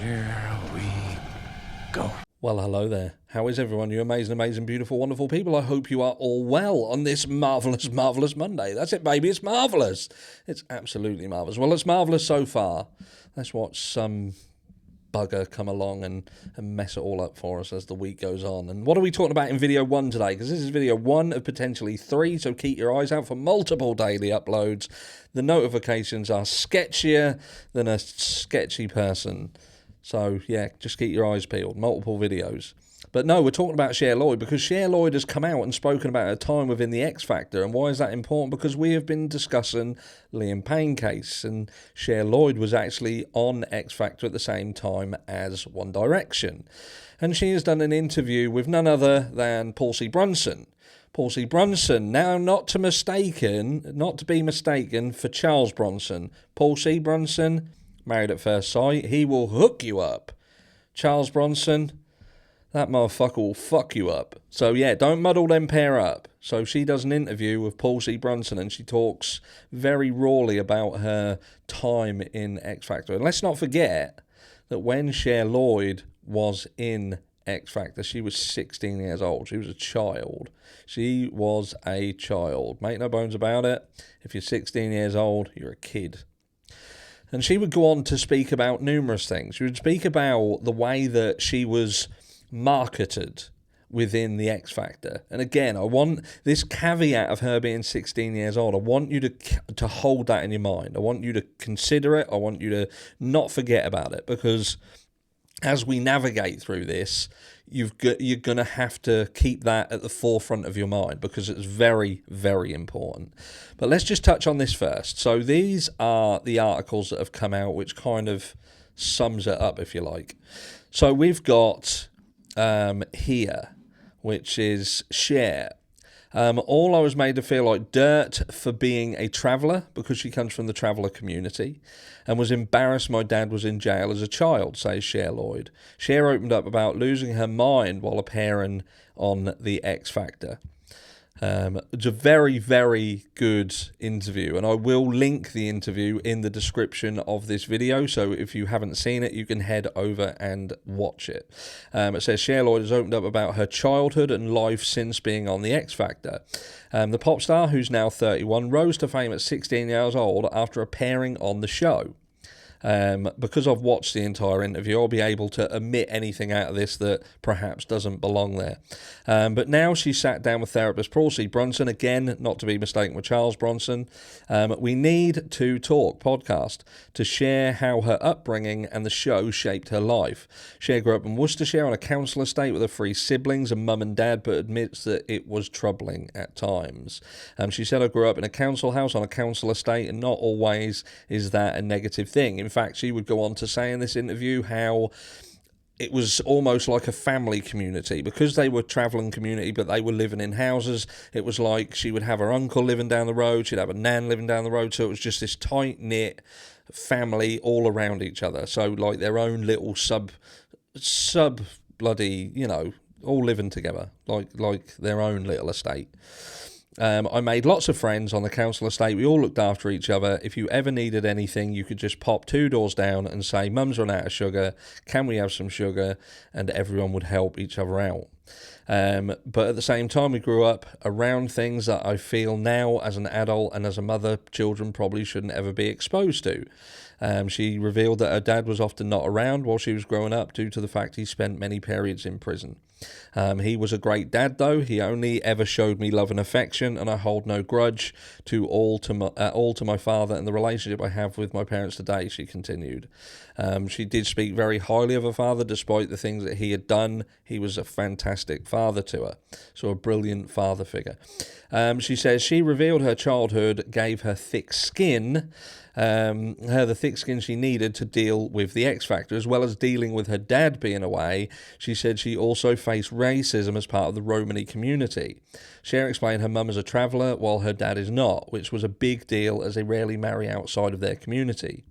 Here we go. Well, hello there. How is everyone? You amazing, beautiful, wonderful people. I hope you are all well on this marvellous Monday. That's it, baby. It's marvellous. It's absolutely marvellous. Well, it's marvellous so far. Let's watch some bugger come along and mess it all up for us as the week goes on. And what are we talking about in video 1 today? Because this is video 1 of potentially 3, so keep your eyes out for multiple daily uploads. The notifications are sketchier than a sketchy person. So, yeah, just keep your eyes peeled. Multiple videos. But no, we're talking about Cher Lloyd because Cher Lloyd has come out and spoken about her time within the X Factor. And why is that important? Because we have been discussing Liam Payne case. And Cher Lloyd was actually on X Factor at the same time as One Direction. And she has done an interview with none other than C Brunson. C Brunson, now not to be mistaken for Charles Bronson. C Brunson, Married at First Sight, he will hook you up. Charles Bronson, that motherfucker will fuck you up. So yeah, don't muddle them pair up. So she does an interview with C Brunson and she talks very rawly about her time in X Factor. And let's not forget that when Cher Lloyd was in X Factor, she was 16 years old. She was a child. She was a child. Make no bones about it. If you're 16 years old, you're a kid. And she would go on to speak about numerous things. She would speak about the way that she was marketed within the X Factor. And again, I want this caveat of her being 16 years old. I want you to hold that in your mind. I want you to consider it. I want you to not forget about it, because as we navigate through this, you're going to have to keep that at the forefront of your mind because it's very, very important. But let's just touch on this first. So these are the articles that have come out, which kind of sums it up, if you like. So we've got here, which is Cher. All I was made to feel like dirt for being a traveller because she comes from the traveller community and was embarrassed my dad was in jail as a child, says Cher Lloyd. Cher opened up about losing her mind while appearing on the X Factor. It's a very, very good interview, and I will link the interview in the description of this video, so if you haven't seen it, you can head over and watch it. It says Cher Lloyd has opened up about her childhood and life since being on the X Factor. The pop star, who's now 31, rose to fame at 16 years old after appearing on the show. Because I've watched the entire interview, I'll be able to omit anything out of this that perhaps doesn't belong there. But now she sat down with therapist C Brunson, again, not to be mistaken with Charles Bronson. We Need to Talk podcast to share how her upbringing and the show shaped her life. Cher grew up in Worcestershire on a council estate with her 3 siblings and mum and dad, but admits that it was troubling at times. She said, I grew up in a council house on a council estate, and not always is that a negative thing. In fact, she would go on to say in this interview how it was almost like a family community because they were travelling community, but they were living in houses. It was like she would have her uncle living down the road, she'd have a nan living down the road, so it was just this tight-knit family all around each other. So like their own little sub bloody, all living together, like their own little estate. I made lots of friends on the council estate. We all looked after each other. If you ever needed anything, you could just pop 2 doors down and say, Mum's run out of sugar. Can we have some sugar? And everyone would help each other out. But at the same time, we grew up around things that I feel now as an adult and as a mother, children probably shouldn't ever be exposed to. She revealed that her dad was often not around while she was growing up due to the fact he spent many periods in prison. He was a great dad, though. He only ever showed me love and affection, and I hold no grudge to my father and the relationship I have with my parents today, she continued. She did speak very highly of her father, despite the things that he had done. He was a fantastic father to her, so a brilliant father figure. She says she revealed her childhood gave her thick skin, the thick skin she needed to deal with the X Factor, as well as dealing with her dad being away. She said she also faced racism as part of the Romani community. Cher explained her mum is a traveller while her dad is not, which was a big deal as they rarely marry outside of their community.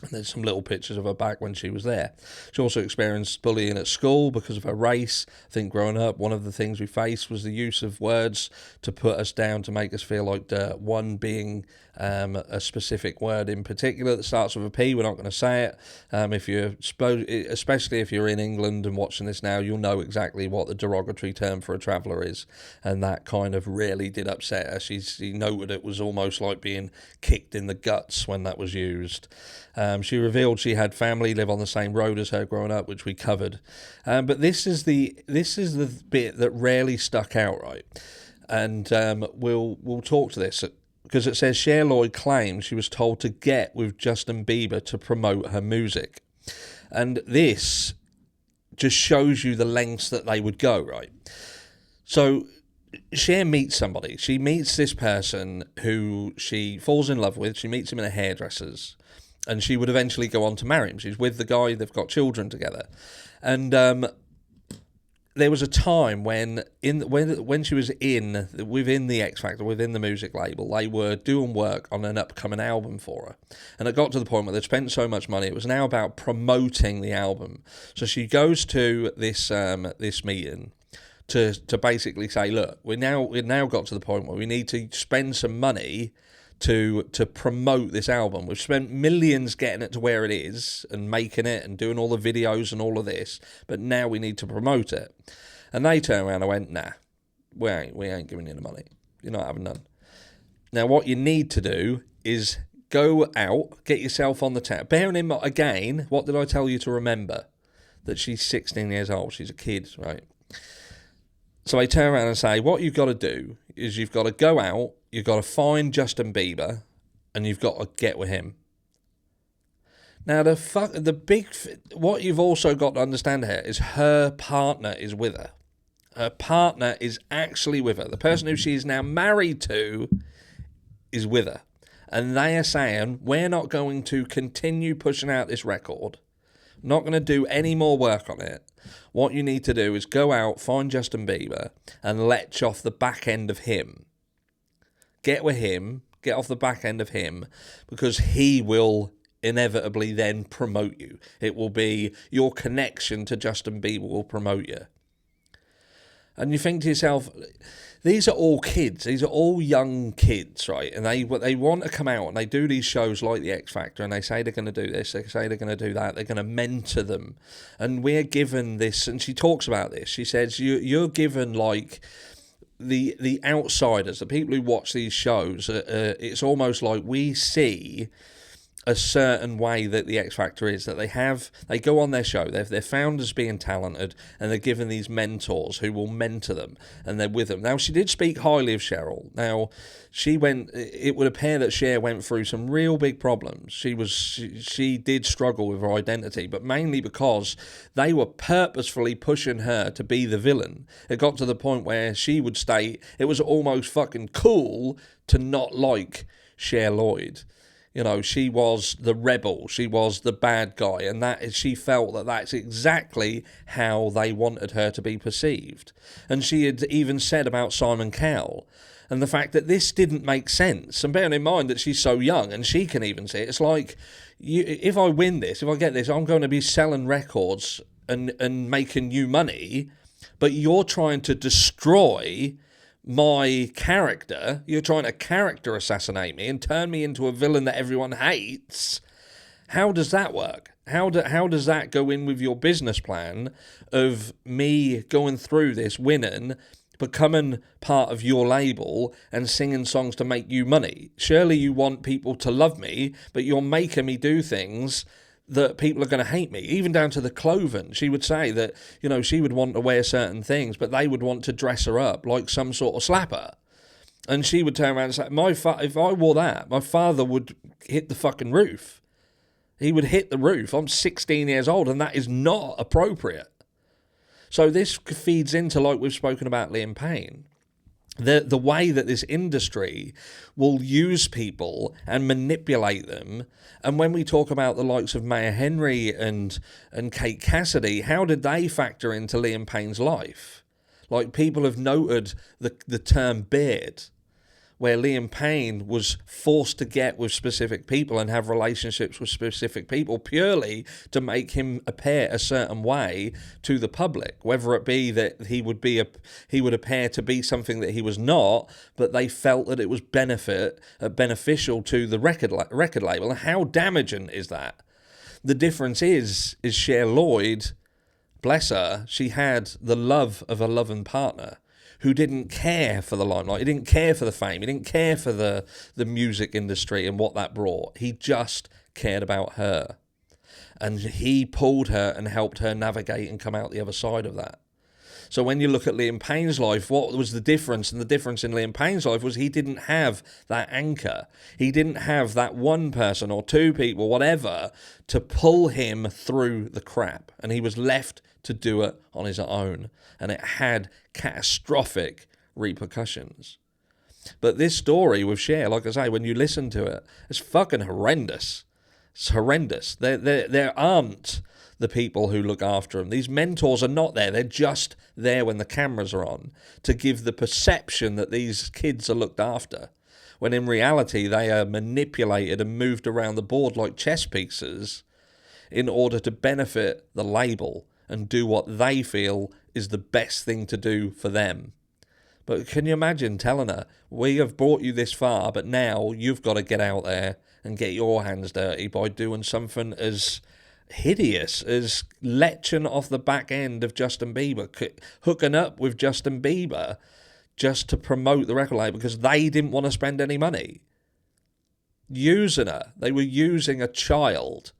And there's some little pictures of her back when she was there. She also experienced bullying at school because of her race. I think growing up, one of the things we faced was the use of words to put us down, to make us feel like dirt. One being a specific word in particular that starts with a P. We're not going to say it. Especially if you're in England and watching this now, you'll know exactly what the derogatory term for a traveller is. And that kind of really did upset her. She noted it was almost like being kicked in the guts when that was used. She revealed she had family live on the same road as her growing up, which we covered. But this is the bit that rarely stuck out, right? And we'll talk to this because it says Cher Lloyd claims she was told to get with Justin Bieber to promote her music, and this just shows you the lengths that they would go, right? So Cher meets somebody. She meets this person who she falls in love with. She meets him in a hairdresser's. And she would eventually go on to marry him. She's with the guy, they've got children together. And there was a time when she was within the X Factor, within the music label, they were doing work on an upcoming album for her. And it got to the point where they'd spent so much money, it was now about promoting the album. So she goes to this meeting to basically say, look, we've now got to the point where we need to spend some money to promote this album. We've spent millions getting it to where it is and making it and doing all the videos and all of this, but now we need to promote it. And they turned around and went, nah, we ain't giving you the money. You're not having none. Now what you need to do is go out, get yourself on the tap. Bearing in mind, again, what did I tell you to remember? That she's 16 years old. She's a kid, right? So they turn around and say, what you've got to do is you've got to go out, you've got to find Justin Bieber, and you've got to get with him. Now, what you've also got to understand here is her partner is with her. Her partner is actually with her. The person who she is now married to is with her. And they are saying, we're not going to continue pushing out this record. Not going to do any more work on it. What you need to do is go out, find Justin Bieber, and lech off the back end of him. Get with him, get off the back end of him, because he will inevitably then promote you. It will be your connection to Justin Bieber will promote you. And you think to yourself, these are all kids. These are all young kids, right? And they want to come out and they do these shows like the X Factor, and they say they're going to do this, they say they're going to do that, they're going to mentor them. And we're given this, and she talks about this. She says, you're given like the outsiders, the people who watch these shows. It's almost like we see a certain way that the X Factor is, that they go on their show, they're found as being talented, and they're given these mentors who will mentor them, and they're with them. Now, she did speak highly of Cheryl. Now, it would appear that Cher went through some real big problems. She did struggle with her identity, but mainly because they were purposefully pushing her to be the villain. It got to the point where she would state it was almost fucking cool to not like Cher Lloyd. You know, she was the rebel, she was the bad guy, and she felt that that's exactly how they wanted her to be perceived. And she had even said about Simon Cowell, and the fact that this didn't make sense. And bearing in mind that she's so young, and she can even see it, it's like, if I win this, if I get this, I'm going to be selling records and making you money, but you're trying to destroy my character, you're trying to character assassinate me and turn me into a villain that everyone hates. How does that work? How does that go in with your business plan of me going through this, winning, becoming part of your label and singing songs to make you money? Surely you want people to love me, but you're making me do things that people are going to hate me, even down to the clothing. She would say that, you know, she would want to wear certain things, but they would want to dress her up like some sort of slapper. And she would turn around and say, if I wore that, my father would hit the fucking roof. He would hit the roof. I'm 16 years old, and that is not appropriate. So this feeds into, like we've spoken about Liam Payne, the way that this industry will use people and manipulate them. And when we talk about the likes of Maya Henry and Kate Cassidy, how did they factor into Liam Payne's life? Like, people have noted the term beard. where Liam Payne was forced to get with specific people and have relationships with specific people purely to make him appear a certain way to the public, whether it be that he would appear to be something that he was not, but they felt that it was beneficial to the record label. And how damaging is that? The difference is Cher Lloyd, bless her, she had the love of a loving partner who didn't care for the limelight. He didn't care for the fame. He didn't care for the music industry and what that brought. He just cared about her. And he pulled her and helped her navigate and come out the other side of that. So when you look at Liam Payne's life, what was the difference? And the difference in Liam Payne's life was he didn't have that anchor. He didn't have that one person or two people, whatever, to pull him through the crap. And he was left to do it on his own. And it had catastrophic repercussions. But this story with Cher, like I say, when you listen to it, it's fucking horrendous. It's horrendous. There aren't the people who look after them. These mentors are not there. They're just there when the cameras are on to give the perception that these kids are looked after, when in reality they are manipulated and moved around the board like chess pieces in order to benefit the label and do what they feel is the best thing to do for them. But can you imagine telling her, we have brought you this far, but now you've got to get out there and get your hands dirty by doing something as hideous as leching off the back end of Justin Bieber, hooking up with Justin Bieber just to promote the record label because they didn't want to spend any money. Using her. They were using a child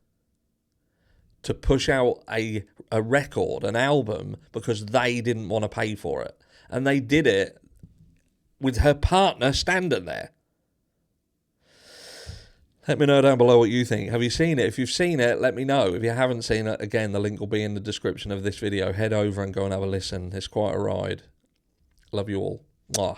to push out a record, an album, because they didn't want to pay for it. And they did it with her partner standing there. Let me know down below what you think. Have you seen it? If you've seen it, let me know. If you haven't seen it, again, the link will be in the description of this video. Head over and go and have a listen. It's quite a ride. Love you all. Mwah.